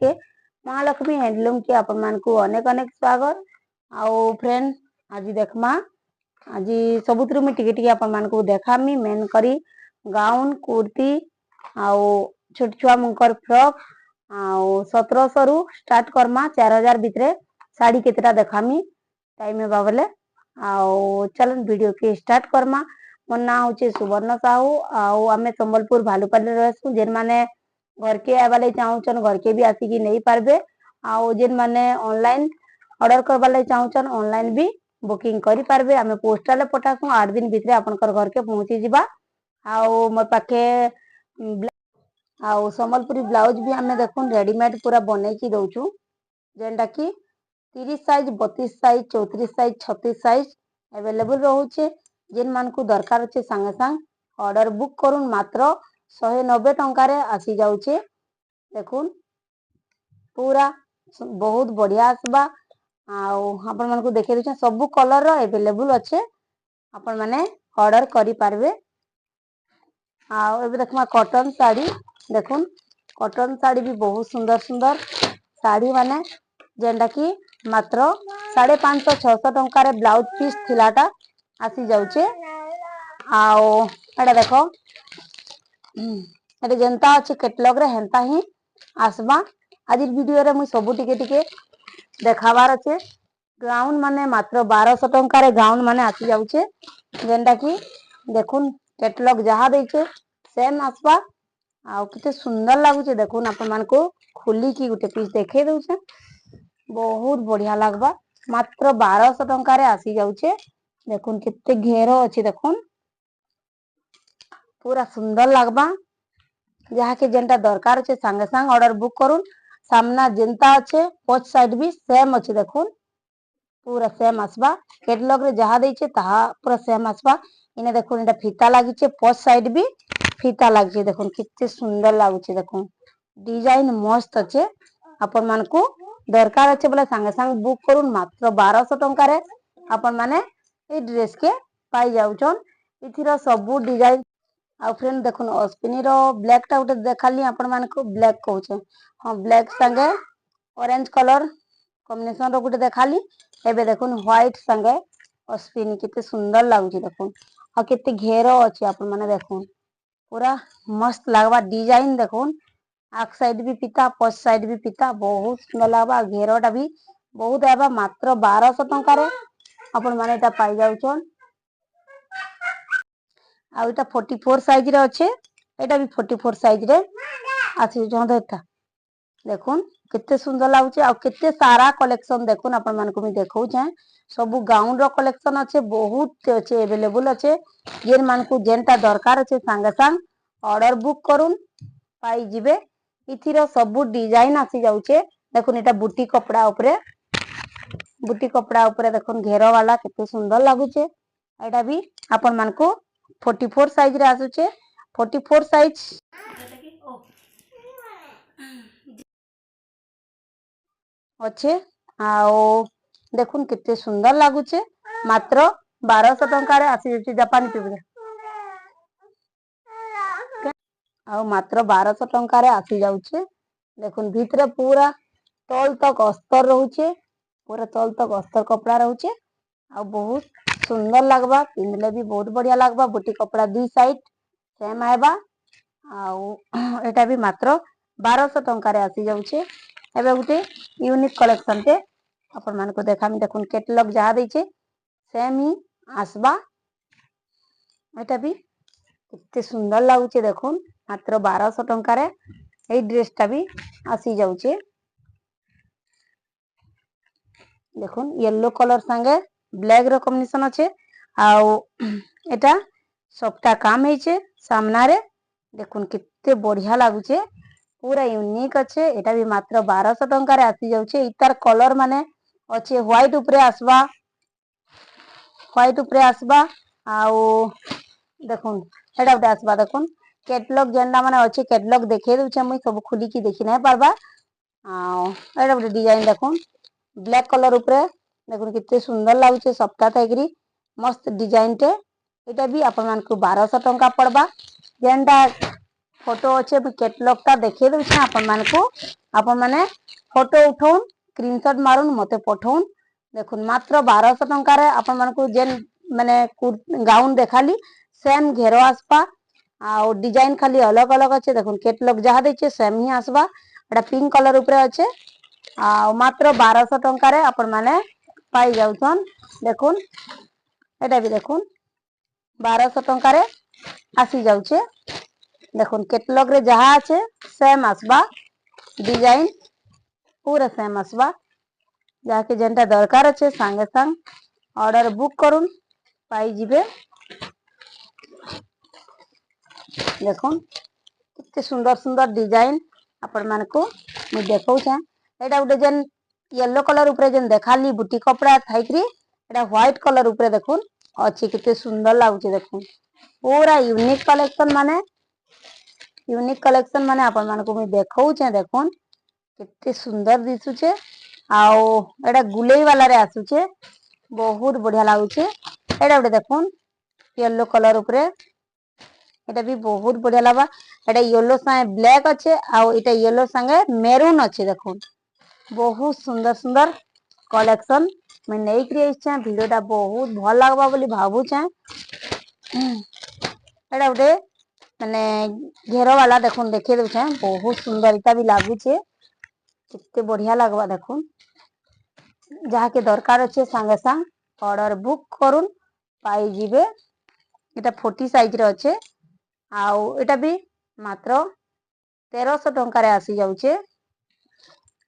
के महालक्ष्मी हैंडलूम के आपण मानकु अनेक अनेक स्वागत। आउ फ्रेंड आज देखमा आज सबुतरु मी टिके टिके आपण मानकु देखामी मेन करी गाउन कुर्ती आउ छोट छुआ मुंकर फ्रॉक आउ 1700 रु स्टार्ट करमा 4000 भितरे साड़ी केतेटा देखामी टाइम हेबा बोले आउ चलन वीडियो के स्टार्ट करमा। मोर ना होचे सुवर्ण साहू आउ आमे संबलपुर भालुपाली रहसु जेन माने घर के आबाले चाहूचन घर के भी आसिकी नहीं पारबे आउ जेन माने ऑनलाइन ऑर्डर करबाले चाहूचन ऑनलाइन भी बुकिंग करि पारबे। आमे पोस्टल पठासु 8 दिन भितरे आपनकर घर के पहुंची जिबा। आउ मोर पाखे आउ संबलपुरी ब्लाउज भी आमे देखुन रेडीमेड पूरा बनै की दउछु जेनटा की 30 size 32 size 34 size 36 size available रहउचे। जेन मानकु दरकार अछि संगे संग ऑर्डर बुक करून मात्र 190 टंका रे आसी जाउचे। देखुन पूरा बहुत बढ़िया आसबा आउ आपण मानकु देखे देछन सब कलर रो अवेलेबल अछि आपण माने ऑर्डर करि पारबे। आउ एबे देखमा कॉटन साड़ी देखुन कॉटन साड़ी भी बहुत सुंदर सुंदर साड़ी माने जेंडा की मात्र 550 600 टंका रे ब्लाउज पीस थिलाटा आसी जाउचे। आउ एडा देखो एडे जनता अछि कैटलॉग रे हेंता ही आसबा। आज वीडियो रे मुई सब टिके टिके देखाबार अछि। गाउन माने मात्र 1200 टंका रे गाउन माने आसी जाउचे जेंडा की देखुन कैटलॉग जहा दैछे सेम आसबा। आउ किते सुंदर लागुचे देखुन आपण मानको खुली की गुटे पीस देखे दउछे बहुत बढ़िया लागबा। मात्र 1200 टंका रे आसी जाउचे। देखुन किते घेरो अछि देखुन पूरा सुंदर लागबा। जहा के जेंटा दरकार छे संगे संग ऑर्डर बुक करून सामना जेंता अच्छे पोच साइड भी सेम अच्छे देखुन पूरा सेम आसबा। कैटलॉग रे जहा दैछे ताहा पूरा सेम आसबा। इने देखुन एटा फीता लागिचे पोच साइड भी फीता लागिचे देखुन किते सुंदर लागुचे देखुन डिजाइन मस्त अच्छे। आपण मानकु दरकार अच्छे बोले संगे संग बुक करून मात्र 1200 टंका रे आपण माने ए ड्रेस के पाई जाउचन। इथिरो सबु डिजाइन आ फ्रेंड देखुन अस्पिनी रो ब्लैक टा उटे देखाली आपण मानकु ब्लैक कहउचे हां ब्लैक संगे ऑरेंज कलर कॉम्बिनेशन रो गुटे देखाली। एबे देखुन व्हाइट संगे अस्पिनी किते सुंदर लागुचे देखुन आ किते घेरो अछि आपण माने देखुन पूरा मस्त लागबा। डिजाइन देखुन आक साइड भी पिता पछ साइड भी पिता बहुत सुंदर लागबा। घेरोटा भी बहुत आबा मात्र 1200 टंका रे आपण माने एटा पाई जाउचन। आ एटा 44 साइज रे अछि एटा भी 44 साइज रे आसी जहा देखता देखुन किते सुंदर लागुचे आ किते सारा कलेक्शन देखुन आपण मानको मी देखौ छै सब गाउन रो कलेक्शन अछि बहुत अछि अवेलेबल अछि। जेन मानको जेनटा दरकार अछि संगे संग ऑर्डर बुक करून पाई जिबे। इथिरो सब डिजाइन आसी जाउचे देखुन एटा बूटी कपड़ा ऊपरे देखुन घेरो वाला किते सुंदर लागुचे। एटा भी आपण मानको 44 साइज रे आसुचे 44 साइज अच्छे। आओ देखुन किते सुंदर लागुचे मात्र 1200 टंका रे आसी जाउचे जापानी पिबरे आ मात्र 1200 टंका रे आसी जाउचे। देखुन भीतरे पूरा तल तक अस्तर रहउचे पूरा तल तक अस्तर कपड़ा रहउचे आ बहुत सुंदर लागबा पिंधले भी बहुत बढ़िया लागबा। बूटी कपड़ा दी साइड सेम आएबा आउ एटा भी मात्र 1200 टंका रे आसी जाउचे। एबे गुटे यूनिक कलेक्शन के आपण मानको देखामी देखुन कैटलॉग जहा दैछे सेम ही आसबा। एटा भी किते सुंदर लागुचे देखुन मात्र 1200 टंका रे ए ड्रेस टा भी आसी जाउचे। देखुन येलो कलर संगे ब्लैक रो कॉम्बिनेशन अछि आउ एटा सबटा काम हेचे सामना रे देखुन किते बढ़िया लागुचे पूरा यूनिक अच्छे। एटा भी मात्र 1200 टंका रे आसी जाउचे। इतार कलर माने अच्छे व्हाइट ऊपरे आसबा आउ देखुन एटा उटे आसबा देखुन कैटलॉग जेंडा माने अच्छे कैटलॉग देखे दउचे मुई सब खुली की देखि नै पारबा। आ एटा उटे डिजाइन देखुन ब्लैक कलर ऊपरे देखुन किते सुंदर लागुचे सबटा थाइकरी मस्त डिजाइन टे। एटा भी आपण मानको 1200 टंका पड़बा जेंडा फोटो अच्छे कैटलॉग टा देखे दूचे आपण मानकू आपण माने फोटो उठाउन स्क्रीनशॉट मारुन मते पठाउन देखुन मात्र 1200 टंका रे आपण मानकू जेन माने गाउन देखाली सेम घेरो आसपा आ डिजाइन खाली अलग अलग अच्छे देखुन कैटलॉग जहाँ देचे सेम ही आसबा एटा पिंक कलर ऊपर अच्छे आ मात्र 1200 टंका रे आपण माने पाई जाउछन देखुन एटा भी देखुन 1200 टंका रे आसी जाउछे देखुन कैटलॉग रे जहाँ अच्छे सेम आसबा डिजाइन पूरा सेम आसबा जाके जेनटा दरकार अच्छे संगे संग ऑर्डर बुक करुन पाई जिबे देखुन कितने सुंदर सुंदर डिजाइन आपण मानकू मु देखौछे एटा उडे जेन येलो कलर ऊपर जेन देखाली बुटी कपड़ा थाइकरी एटा व्हाइट कलर ऊपर देखुन अच्छी कितने सुंदर लागुचे देखुन पूरा यूनिक कलेक्शन माने आपण मानकू मु देखौछे देखुन कितने सुंदर दिसुचे आउ एटा गुलेई वाला रे आसुचे बहुत बढ़िया लागुचे एटा उडे देखुन येलो कलर ऊपर एटा भी बहुत बढ़िया लगा एटा येलो संगे ब्लैक अच्छे आउ एटा येलो संगे मेरून अच्छे देखुन बहुत सुंदर सुंदर कलेक्शन मैं नहीं क्रिए वीडियोटा बहुत भल लगवा बोली भावुचे एटा उडे माने घेरो वाला देखुन देखे दूचे बहुत सुंदर इटा भी लागुचे कितने बढ़िया लगवा देखुन जहाँ के दरकार अच्छे संगे संग ऑर्डर बुक करुन पाई जिबे एटा 40 साइज रे अच्छे आउ एटा भी मात्र 1300 टंका रे आसी जाउचे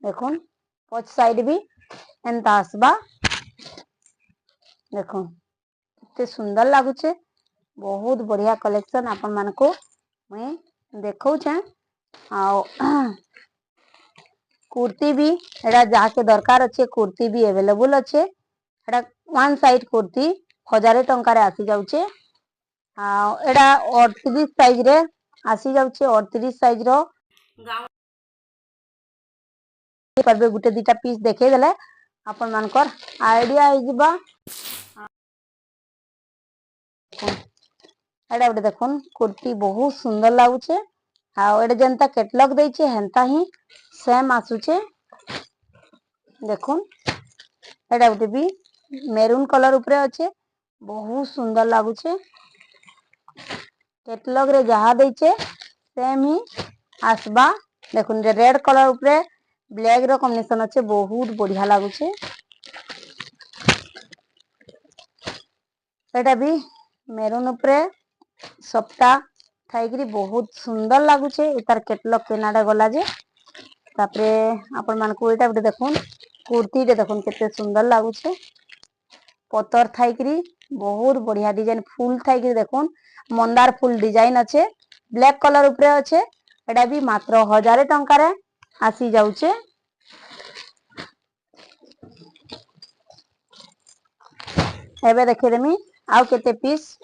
देखुन पछ साइड भी एंता आसबा देखुन कितने सुंदर लागुचे बहुत बढ़िया कलेक्शन आपण मानको मैं देखौछे आउ कुर्ती भी एटा जाके दरकार अच्छे कुर्ती भी अवेलेबल अच्छे एटा वन साइड कुर्ती 1000 टंका रे आसी जाउचे आ एटा 38 साइज रे आसी जाउचे 38 साइज रो गाउन परबे गुटे दिटा पीस देखे देले आपण मानकर आईडिया आइ जिबा एटा उडे देखुन कुर्ती बहुत सुंदर लागुचे आ एटा जेंता कैटलॉग देइचे हेंता ही सेम आसुचे देखुन एटा उडे भी मेरून कलर ऊपर अच्छे बहुत सुंदर लागुचे कैटलॉग रे जहाँ देइचे सेम ही आसबा देखुन रेड कलर ऊपर ब्लैक रो कॉम्बिनेशन अच्छे बहुत बढ़िया लागुचे एटा भी मेरून ऊपर सप्ता थाइकरी बहुत सुंदर लागुचे एतार कैटलॉग केनाडा गला जे तापरे आपण मानकू एटा उडे देखुन कुर्ती रे देखुन कितने सुंदर लागुचे पतर थाइकरी बहुत बढ़िया डिजाइन फुल थाइकरी देखुन मंदार फुल डिजाइन अच्छे ब्लैक कलर ऊपर अच्छे एटा भी मात्र 1000 टंका रे आसी जाउचे एबे देखे देमी आउ केते पीस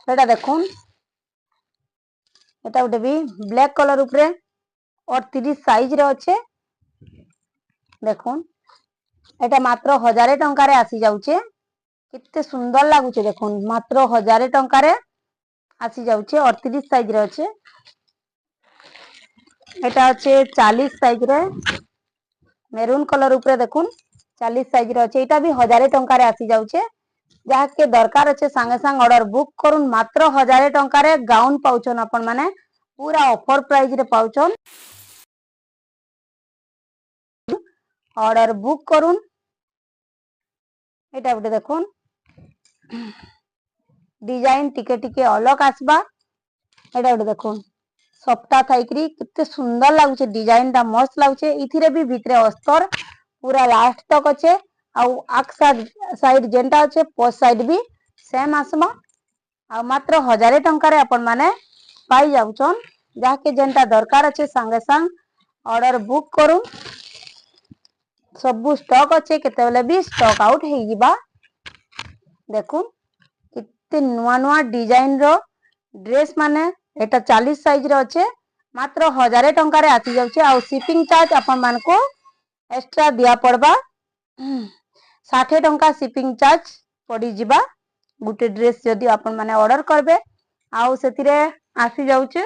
एटा देखुन एटा उडे भी ब्लैक कलर ऊपर 38 साइज रे अच्छे देखुन एटा मात्र 1000 टंका रे आसी जाउचे कितने सुंदर लागुचे देखुन मात्र 1000 टंका रे आसी जाउचे 38 साइज रे अच्छे एटा अच्छे 40 साइज रे मेरून कलर ऊपर देखुन 40 साइज रे अच्छे एटा भी 1000 टंका रे आसी जाउचे जहाँ के दरकार अच्छे संगे संग ऑर्डर बुक करुन मात्र 1000 टंका रे गाउन पाउछन अपन माने पूरा ऑफर प्राइस रे पाउछन ऑर्डर बुक करुन एटा उडे देखुन डिजाइन टिके टिके अलग आसबा एटा उडे देखुन सप्ता थाइकरी कितने सुंदर लागुचे डिजाइन टा मस्त लागुचे इथिरे भी भितरे अस्तर पूरा लास्ट तक अच्छे आउ आक साइड जेंटा अच्छे पोस्ट साइड भी सेम आसबा आ मात्र 1000 टंका रे अपन माने पाई जाउछन जाके जेंटा दरकार अच्छे संगे संग ऑर्डर बुक करुन सब स्टॉक अच्छे केते बेले भी स्टॉक आउट हे जिबा देखुन कितने नुआ नुआ डिजाइन रो ड्रेस माने एटा 40 साइज रो अच्छे मात्र 1000 टंका रे आसी जाउचे आ शिपिंग चार्ज अपन मानको एक्स्ट्रा दिया पड़बा 60 टंका शिपिंग चार्ज पड़ी जिबा गुटे ड्रेस जदि अपन माने ऑर्डर करबे आउ सेतिरे आसी जाउचे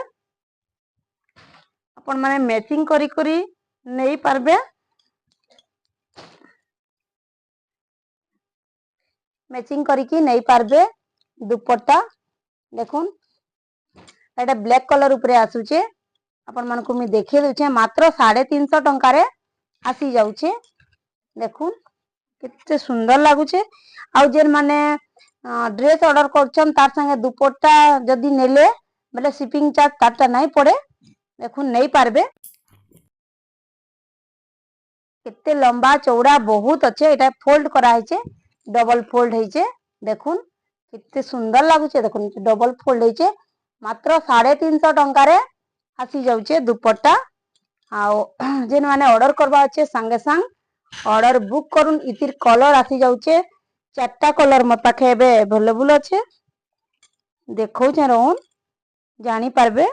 आपण माने मैचिंग करी करी नहीं पारबे। मैचिंग करिकी नहीं पारबे दुपट्टा देखुन एटा ब्लैक कलर उपरे आसुचे आपण मानकु मी देखिए देछे मात्र 350 टंका रे आसी जाउचे देखुन कितने सुंदर लागुचे। आउ जेन माने ड्रेस ऑर्डर करछन तार संगे दुपट्टा जदी नेले बेले शिपिंग चार्ज तारटा नहीं पड़े देखुन नहीं पारबे। कितने लंबा चौड़ा बहुत अच्छे एटा फोल्ड करा हेचे डबल फोल्ड हेचे देखुन कितने सुंदर लागुचे देखुन डबल फोल्ड हेचे मात्र 350 टंका रे आसी जाउचे दुपट्टा। आउ जेन माने ऑर्डर करबा अच्छे संगे संग ऑर्डर बुक करून इतिर कलर आसी जाउचे 4टा कलर मो पाखे एबे अवेलेबल अच्छे देखौ छ रहन जानी पारबे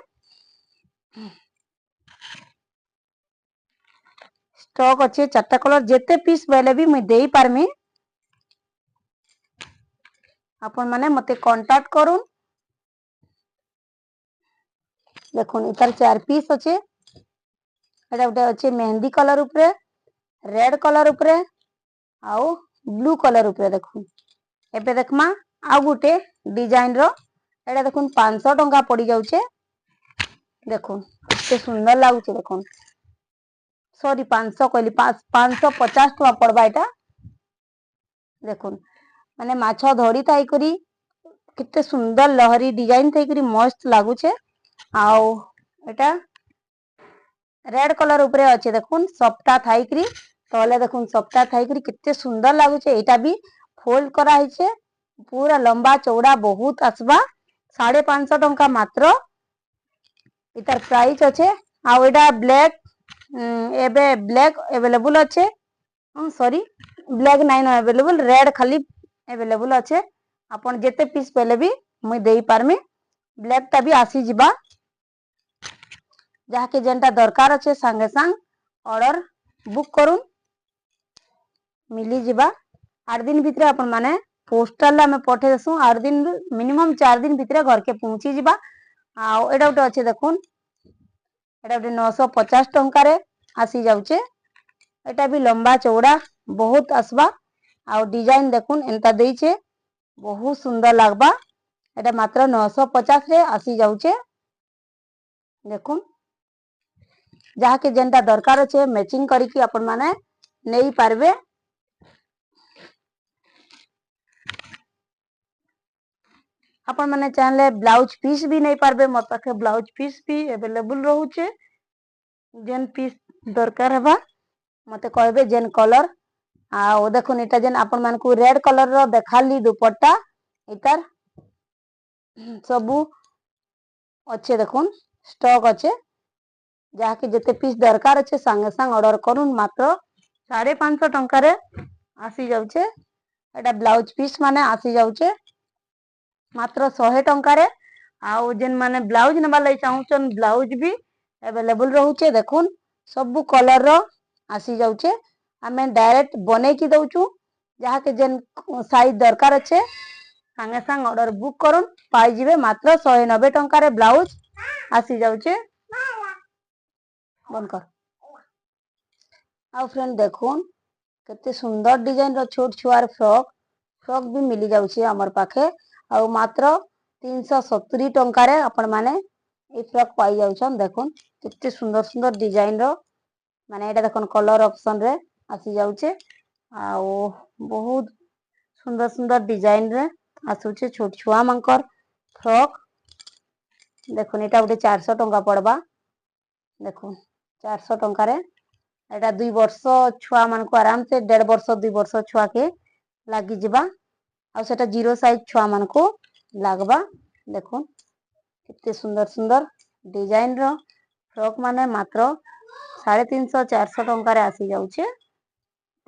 स्टॉक अच्छे 4टा कलर जेते पीस बेले भी मैं देई पारमी आपण माने मते कांटेक्ट करून देखुन इतर 4 पीस अच्छे एटा उटे अच्छे मेहंदी कलर उपरे रेड कलर उपरे आउ ब्लू कलर उपरे देखुन एबे देखमा आ गुटे डिजाइन रो एटा देखुन 500 टंका पड़ी जाउचे देखुन कितने सुंदर लागुचे देखुन सॉरी 500 कहली 550 टका पड़बा एटा देखुन माने माछो धड़ी थाई करी कितने सुंदर लहरी डिजाइन थाई करी मस्त लागुचे। आउ एटा रेड कलर उपरे अच्छे देखुन सप्ता थाई करी तले देखुन सप्ता थाई करी कितने सुंदर लागुचे एटा भी फोल्ड करा हेचे पूरा लंबा चौड़ा बहुत आसबा 550 टंका मात्र इतर प्राइस अच्छे। आउ एटा ब्लैक एबे ब्लैक अवेलेबल अच्छे sorry black nine available red खाली अवेलेबल अच्छे आपण जेते पीस पहले भी मुई देई पारमी ब्लैक टा भी आसी जिबा जहाँके जेनटा दरकार अच्छे संगे संग ऑर्डर बुक करून मिली जिबा 8 दिन भितरे आपण माने पोस्टल ला में पठे देसु 8 दिन मिनिमम 4 दिन भितरे घर के पहुंची जिबा। आउ एटा उटे अच्छे देखुन एटा उटे 950 टंका रे आसी जाउचे एटा भी लंबा चौड़ा बहुत आसबा आउ डिजाइन देखुन एंता देइचे बहुत सुंदर लागबा एटा मात्र 950 रे आसी जाउचे देखुन जहाँके जेनटा दरकार अच्छे मैचिंग करिकी आपण माने नहीं पारबे। आपण माने चाहले ब्लाउज पीस भी नहीं पारबे मो पाखे ब्लाउज पीस भी अवेलेबल रहउचे जेन पीस दरकार हबा मते कहबे जेन कलर आ देखुन एटा जेन आपण मानकू रेड कलर रो देखाली दुपट्टा इतर सबू अच्छे देखुन स्टॉक अच्छे जहाँके जेते पीस दरकार अच्छे संगे संग ऑर्डर करून मात्र 550 टंका रे आसी जाउचे एटा ब्लाउज पीस माने आसी जाउचे मात्र 100 टंका रे। आउ जेन माने ब्लाउज नबा लई चाहुचन ब्लाउज भी अवेलेबल रहउचे देखुन सबू कलर रो आसी जाउचे आमे डायरेक्ट बने की दउचू जहाँके जेन साइज दरकार अच्छे संगे संग ऑर्डर बुक करून पाई जिवे मात्र 190 टंका रे ब्लाउज आसी जाउचे बंद कर। आउ फ्रेंड देखुन कितने सुंदर डिजाइन रो छोट छुआर फ्रॉक फ्रॉक भी मिली जाउचे हमर पाखे आउ मात्र 370 टंका रे आपण माने ए फ्रॉक पाई जाउछन देखुन कितने सुंदर सुंदर डिजाइन रो माने एटा देखुन कलर ऑप्शन रे आसी जाउचे आउ बहुत सुंदर सुंदर डिजाइन रे आसुचे छोट छुआ मंकर फ्रॉक देखुन एटा उटे 400 टंका पड़बा देखुन 400 टंका रे एटा 2 वर्ष छुआ मान को आराम से 1.5 वर्ष 2 वर्ष छुआ के लागी जिबा आ सेटा जीरो साइज छुआ मान को लागबा देखुन कितने सुंदर सुंदर डिजाइन रो फ्रॉक माने मात्र 350 400 टंका रे आसी जाउचे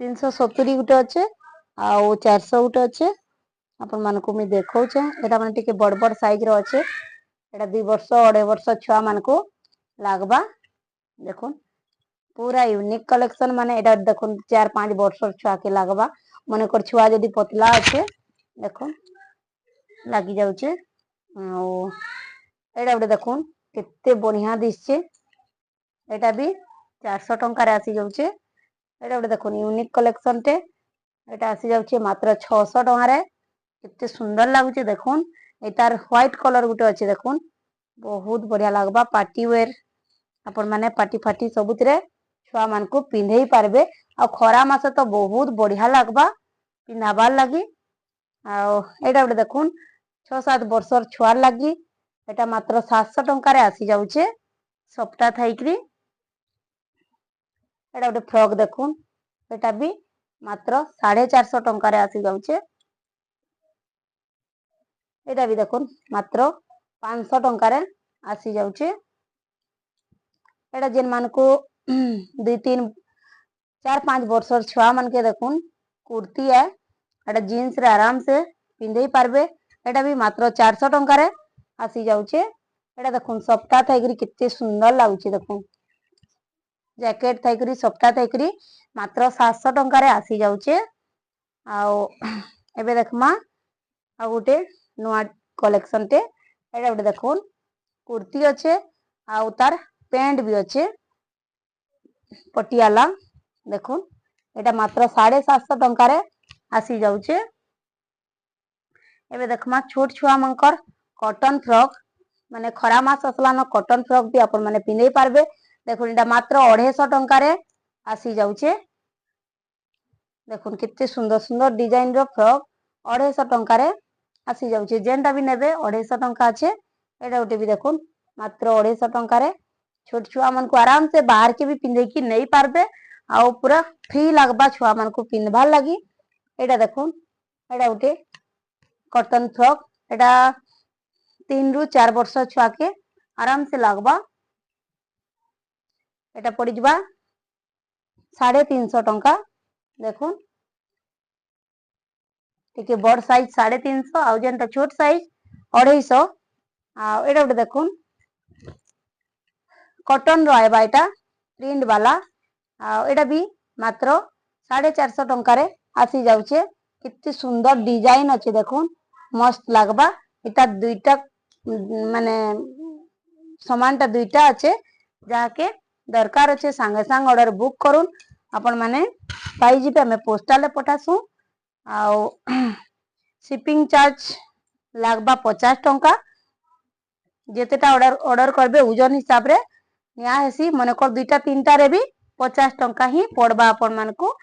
370 गुटे अच्छे आउ 400 गुटे अच्छे आपण मान को मी देखौचे एटा माने टिके बड़ बड़ साइज रो अच्छे एटा 2 वर्ष 2.5 वर्ष छुआ मान को लागबा देखुन पूरा यूनिक कलेक्शन माने एटा देखुन 4-5 वर्ष छुआ के लागबा मने कर छुआ जदी पतला अच्छे देखुन लागी जाउचे ओ एटा उटे देखुन कितने बढ़िया दिसचे एटा भी 400 टंका रे आसी जाउचे। एटा गोटे देखुन यूनिक कलेक्शन टे, एटा आसी जाउचे मात्र 600 टंका रे। केते सुंदर लागुचे देखुन। एटार व्हाइट कलर गुटे अच्छे देखुन, बहुत बढ़िया लागबा। पार्टी वेयर आपण माने पार्टी फाटी सबुतरे छुआ मान को पिंधेई पारबे। आ खरा मास तो बहुत बढ़िया लागबा पिंधाबार लगी। आ एटा गोटे देखुन 6-7 वर्षर छुआर लगी एटा मात्र 700 टंका रे आसी जाउचे सप्ता थाइकरी। एटा गोटे फ्रॉक देखुन, एटा भी मात्र 450 टंका रे आसी जाउचे। एटा भी देखुन मात्र 500 टंका रे आसी जाउचे। एटा जेन मान को 2-3-4-5 वर्षर छुआ मान के देखुन कुर्ती है, एटा जीन्स रे आराम से पिंधेई पारबे। एटा भी मात्र 400 टंका रे आसी जाउचे। एटा देखुन सप्ता थाइकरी कितने सुंदर लागुचे देखुन। जैकेट थाइकरी सप्ता थाइकरी मात्र 700 टंका रे आसी जाउचे। आउ एबे देखमा आ गोटे नुआ कलेक्शन टे। एटा गोटे देखुन कुर्ती अच्छे आउ तार पैंट भी अच्छे पटियाला देखुन। एटा मात्र 750 टंका रे आसी जाउचे। एबे देखमा छोट छुआ मंकर कॉटन फ्रॉक माने खरा मास असला न कॉटन फ्रॉक भी आपण माने पिंधेई पारबे। देखुन एटा मात्र 250 टंका रे आसी जाउचे। देखुन कितने सुंदर सुंदर डिजाइन रो फ्रॉक 250 टंका रे आसी जाउचे। जेनटा भी नेबे 250 टंका अच्छे। एटा गोटे भी देखुन मात्र 250 टंका रे छोट छुआ मन को आराम से बाहर के भी पिंधे की नहीं पारबे। आउ पूरा फ्री लागबा छुआ मन को पिंधबार लगी। एटा देखुन एटा गोटे कॉटन फ्रॉक, एटा 3-4 वर्ष छुआ के आराम से लागबा। एटा पड़ी जबा 350 टंका। देखुन टिके बड़ साइज 350 आउ जेनटा छोट साइज 250। आ एटा गोटे देखुन कॉटन रो आइबा एटा प्रिंट वाला। आ एटा भी मात्र 450 टंका रे आसी जाउचे। कितने सुंदर डिजाइन अच्छे देखुन मस्त लागबा। एटा दुईटा माने समानटा दुईटा अच्छे जाके दरकार अच्छे सांगे सांग ऑर्डर बुक करूँ आपण माने पाई जिबे। हमें पोस्टाल पठासू आउ शिपिंग चार्ज लागबा 50 टंका। जेतेटा ऑर्डर करबे ओजन हिसाब रे निया हेसी। मनकर 2-3टा रे भी 50 टंका ही पड़बा आपण मान को।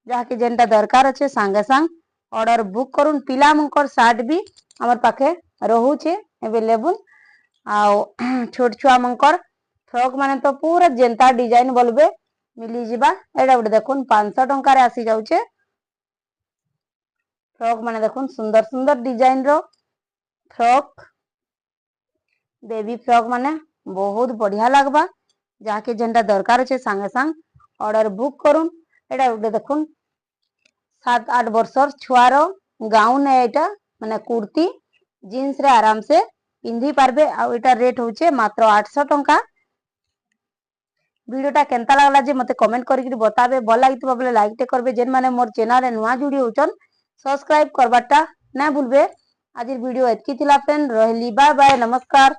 जाके जेनटा दरकार अच्छे सांगे सांग ऑर्डर बुक करूँ। पिला मंकर सार्ट भी हमर पाखे रहूचे अवेलेबल। आउ छोट छुआ मंकर फ्रॉक माने तो पूरा जेनता डिजाइन बोलबे मिली जिबा। एटा गोटे देखुन 500 टंका रे आसी जाउचे। फ्रॉक माने देखुन सुंदर सुंदर डिजाइन रो फ्रॉक बेबी फ्रॉक माने बहुत बढ़िया लागबा। जाके जेनटा दरकार अच्छे सांगे सांग ऑर्डर बुक करूँ। एटा गोटे देखुन 7-8 वर्षर छुआरो गाउन है एटा माने कुर्ती जीन्स रे आराम से पिंधी पारबे। आउ एटा रेट होचे मात्र 800 टंका। वीडियोटा केनता लागला जे मते कमेंट करके बताबे। भल लागितबा बोले लाइक टे करबे। जेन माने मोर चैनल रे नुआ जुड़ी होचन सब्सक्राइब करबाटा ना भूलबे। आज वीडियो एतकी थिला फ्रेंड, रहली बाय बाय नमस्कार।